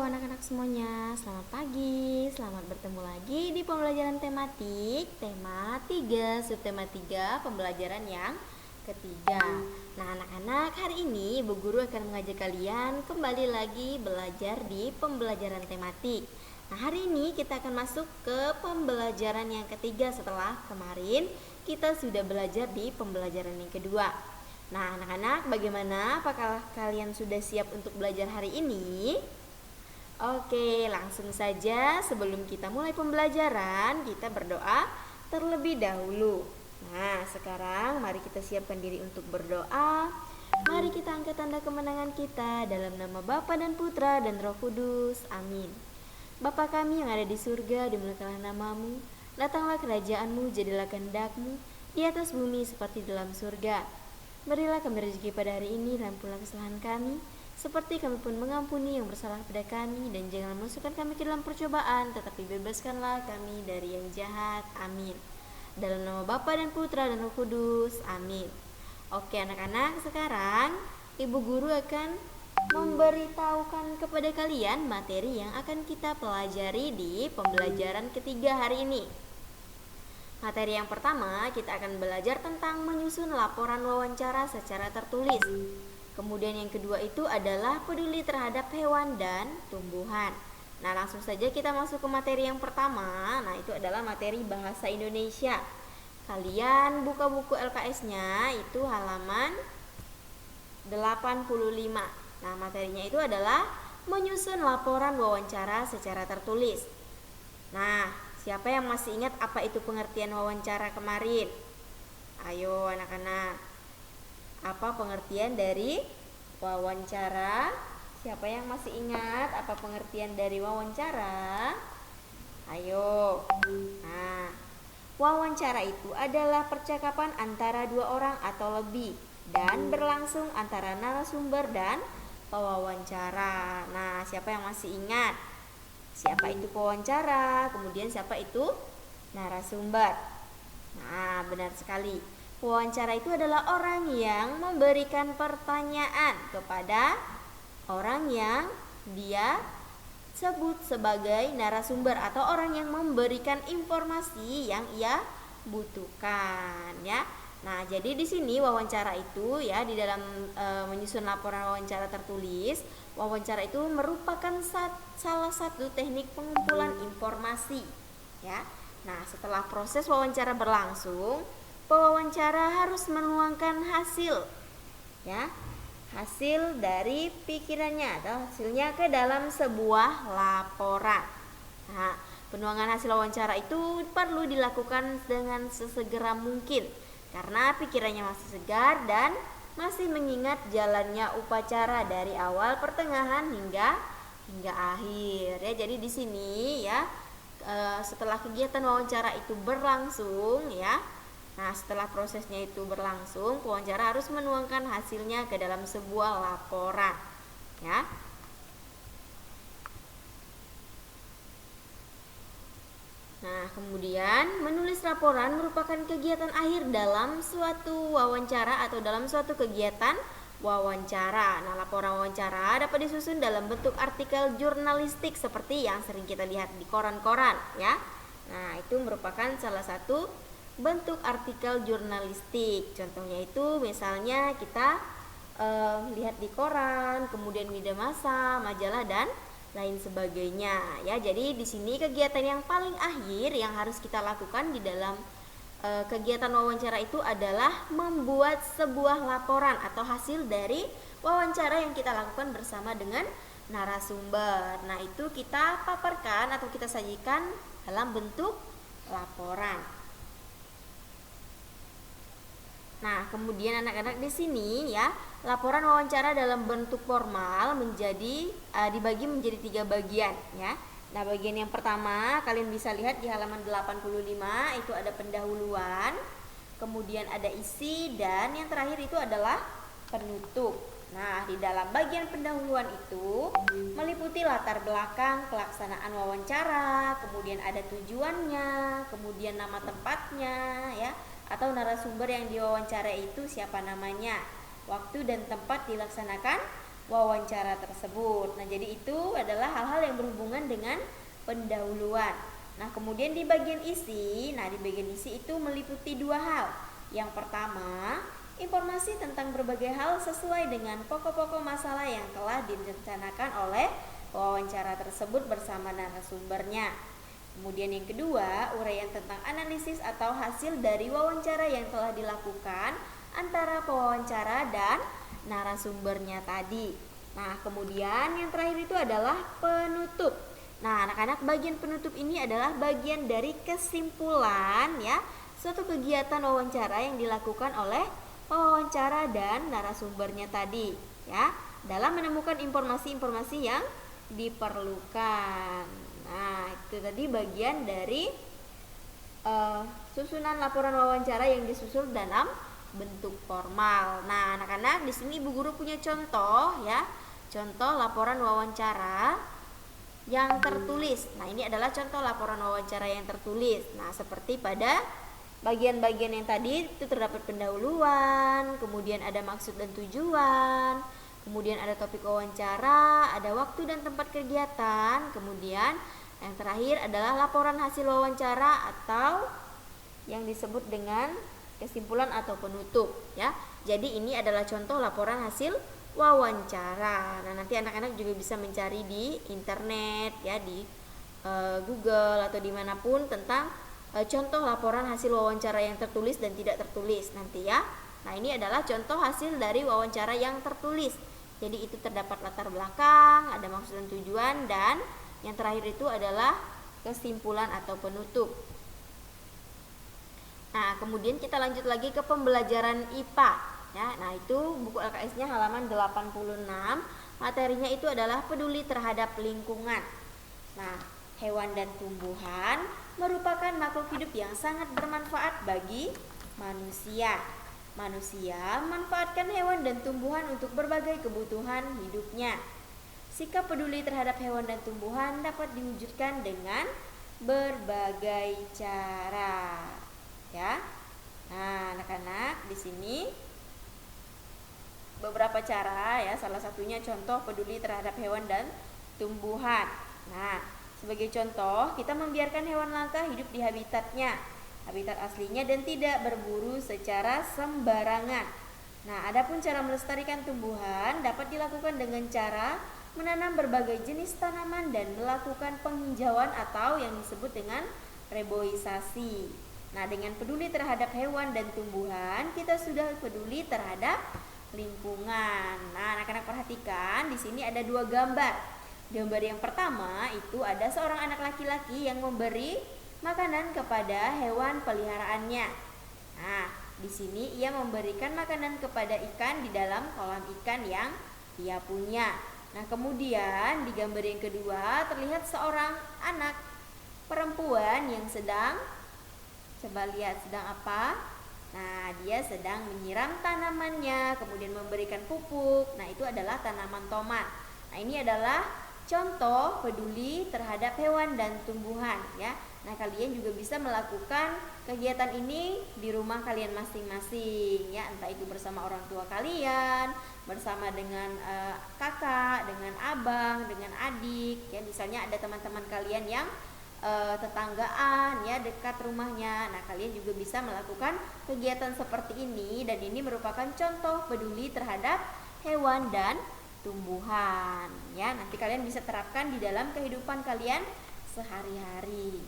anak-anak semuanya, selamat pagi, selamat bertemu lagi di pembelajaran tematik tema 3, subtema 3, pembelajaran yang ketiga. Nah anak-anak, hari ini Ibu Guru akan mengajak kalian kembali lagi belajar di pembelajaran tematik. Nah hari ini kita akan masuk ke pembelajaran yang ketiga setelah kemarin kita sudah belajar di pembelajaran yang kedua. Nah anak-anak, bagaimana? Apakah kalian sudah siap untuk belajar hari ini? Oke, langsung saja sebelum kita mulai pembelajaran, kita berdoa terlebih dahulu. Nah, sekarang mari kita siapkan diri untuk berdoa. Mari kita angkat tanda kemenangan kita dalam nama Bapa dan Putra dan Roh Kudus. Amin. Bapa kami yang ada di surga, dimuliakanlah namamu. Datanglah kerajaanmu, jadilah kehendak-mu di atas bumi seperti dalam surga. Berilah kami rezeki pada hari ini dan ampunlah kesalahan kami, seperti kami pun mengampuni yang bersalah pada kami, dan jangan masukkan kami ke dalam percobaan, tetapi bebaskanlah kami dari yang jahat. Amin. Dalam nama Bapa dan Putra dan Roh Kudus. Amin. Oke anak-anak, sekarang Ibu Guru akan memberitahukan kepada kalian materi yang akan kita pelajari di pembelajaran ketiga hari ini. Materi yang pertama, kita akan belajar tentang menyusun laporan wawancara secara tertulis. Kemudian yang kedua itu adalah peduli terhadap hewan dan tumbuhan. Nah, langsung saja kita masuk ke materi yang pertama. Nah, itu adalah materi bahasa Indonesia. Kalian buka buku LKS-nya itu halaman 85. Nah, materinya itu adalah menyusun laporan wawancara secara tertulis. Nah, siapa yang masih ingat apa itu pengertian wawancara kemarin? Ayo anak-anak, apa pengertian dari wawancara? Siapa yang masih ingat apa pengertian dari wawancara? Ayo. Nah, wawancara itu adalah percakapan antara dua orang atau lebih dan berlangsung antara narasumber dan pewawancara. Nah, siapa yang masih ingat? Siapa itu pewawancara, kemudian siapa itu narasumber. Nah, benar sekali. Pewawancara itu adalah orang yang memberikan pertanyaan kepada orang yang dia sebut sebagai narasumber atau orang yang memberikan informasi yang ia butuhkan, ya. Nah, jadi di sini wawancara itu ya di dalam menyusun laporan wawancara tertulis, wawancara itu merupakan salah satu teknik pengumpulan informasi, ya. Nah, setelah proses wawancara berlangsung, pewawancara harus menuangkan hasil, ya, hasil dari pikirannya atau hasilnya ke dalam sebuah laporan. Nah, penuangan hasil wawancara itu perlu dilakukan dengan sesegera mungkin karena pikirannya masih segar dan masih mengingat jalannya upacara dari awal, pertengahan hingga akhir, ya. Jadi di sini ya setelah kegiatan wawancara itu berlangsung, ya. Nah, setelah prosesnya itu berlangsung, pewawancara harus menuangkan hasilnya ke dalam sebuah laporan, ya. Nah, kemudian menulis laporan merupakan kegiatan akhir dalam suatu wawancara atau dalam suatu kegiatan wawancara. Nah, laporan wawancara dapat disusun dalam bentuk artikel jurnalistik seperti yang sering kita lihat di koran-koran, ya. Nah, itu merupakan salah satu bentuk artikel jurnalistik. Contohnya itu misalnya kita lihat di koran, kemudian media massa, majalah dan lain sebagainya, ya. Jadi di sini kegiatan yang paling akhir yang harus kita lakukan di dalam kegiatan wawancara itu adalah membuat sebuah laporan atau hasil dari wawancara yang kita lakukan bersama dengan narasumber. Nah, itu kita paparkan atau kita sajikan dalam bentuk laporan. Nah, kemudian anak-anak di sini ya, laporan wawancara dalam bentuk formal dibagi menjadi 3 bagian, ya. Nah, bagian yang pertama kalian bisa lihat di halaman 85, itu ada pendahuluan, kemudian ada isi, dan yang terakhir itu adalah penutup. Nah, di dalam bagian pendahuluan itu meliputi latar belakang pelaksanaan wawancara, kemudian ada tujuannya, kemudian nama tempatnya, ya, atau narasumber yang diwawancara itu siapa namanya, waktu dan tempat dilaksanakan wawancara tersebut. Nah, jadi itu adalah hal-hal yang berhubungan dengan pendahuluan. Nah, kemudian di bagian isi, di bagian isi itu meliputi dua hal. Yang pertama, informasi tentang berbagai hal sesuai dengan pokok-pokok masalah yang telah direncanakan oleh wawancara tersebut bersama narasumbernya. Kemudian yang kedua, uraian tentang analisis atau hasil dari wawancara yang telah dilakukan antara pewawancara dan narasumbernya tadi. Nah, kemudian yang terakhir itu adalah penutup. Nah, anak-anak, bagian penutup ini adalah bagian dari kesimpulan ya, suatu kegiatan wawancara yang dilakukan oleh pewawancara dan narasumbernya tadi ya, dalam menemukan informasi-informasi yang diperlukan. Nah, itu tadi bagian dari susunan laporan wawancara yang disusun dalam bentuk formal. Nah, anak-anak, di sini Ibu Guru punya contoh ya. Contoh laporan wawancara yang tertulis. Nah, ini adalah contoh laporan wawancara yang tertulis. Nah, seperti pada bagian-bagian yang tadi itu terdapat pendahuluan, kemudian ada maksud dan tujuan, kemudian ada topik wawancara, ada waktu dan tempat kegiatan, kemudian yang terakhir adalah laporan hasil wawancara atau yang disebut dengan kesimpulan atau penutup ya. Jadi ini adalah contoh laporan hasil wawancara. Nah, nanti anak-anak juga bisa mencari di internet ya, di Google atau dimanapun tentang contoh laporan hasil wawancara yang tertulis dan tidak tertulis nanti ya. Nah, ini adalah contoh hasil dari wawancara yang tertulis. Jadi itu terdapat latar belakang, ada maksud dan tujuan, dan yang terakhir itu adalah kesimpulan atau penutup. Nah, kemudian kita lanjut lagi ke pembelajaran IPA ya. Nah, itu buku LKS-nya halaman 86. Materinya itu adalah peduli terhadap lingkungan. Nah, hewan dan tumbuhan merupakan makhluk hidup yang sangat bermanfaat bagi manusia. Manusia memanfaatkan hewan dan tumbuhan untuk berbagai kebutuhan hidupnya. Sikap peduli terhadap hewan dan tumbuhan dapat diwujudkan dengan berbagai cara. Ya. Nah, anak-anak, di sini beberapa cara ya, salah satunya contoh peduli terhadap hewan dan tumbuhan. Nah, sebagai contoh, kita membiarkan hewan langka hidup di habitat aslinya dan tidak berburu secara sembarangan. Nah, adapun cara melestarikan tumbuhan dapat dilakukan dengan cara menanam berbagai jenis tanaman dan melakukan penghijauan atau yang disebut dengan reboisasi. Nah, dengan peduli terhadap hewan dan tumbuhan, kita sudah peduli terhadap lingkungan. Nah, anak-anak perhatikan, di sini ada dua gambar. Gambar yang pertama itu ada seorang anak laki-laki yang memberi makanan kepada hewan peliharaannya. Nah, di sini ia memberikan makanan kepada ikan di dalam kolam ikan yang ia punya. Nah, kemudian di gambar yang kedua terlihat seorang anak perempuan yang sedang, coba lihat sedang apa? Nah, dia sedang menyiram tanamannya, kemudian memberikan pupuk. Nah, itu adalah tanaman tomat. Nah, ini adalah contoh peduli terhadap hewan dan tumbuhan ya. Nah, kalian juga bisa melakukan kegiatan ini di rumah kalian masing-masing ya, entah itu bersama orang tua kalian, bersama dengan kakak, dengan abang, dengan adik ya. Misalnya ada teman-teman kalian yang tetanggaan ya, dekat rumahnya. Nah, kalian juga bisa melakukan kegiatan seperti ini, dan ini merupakan contoh peduli terhadap hewan dan tumbuhan ya. Nanti kalian bisa terapkan di dalam kehidupan kalian sehari-hari.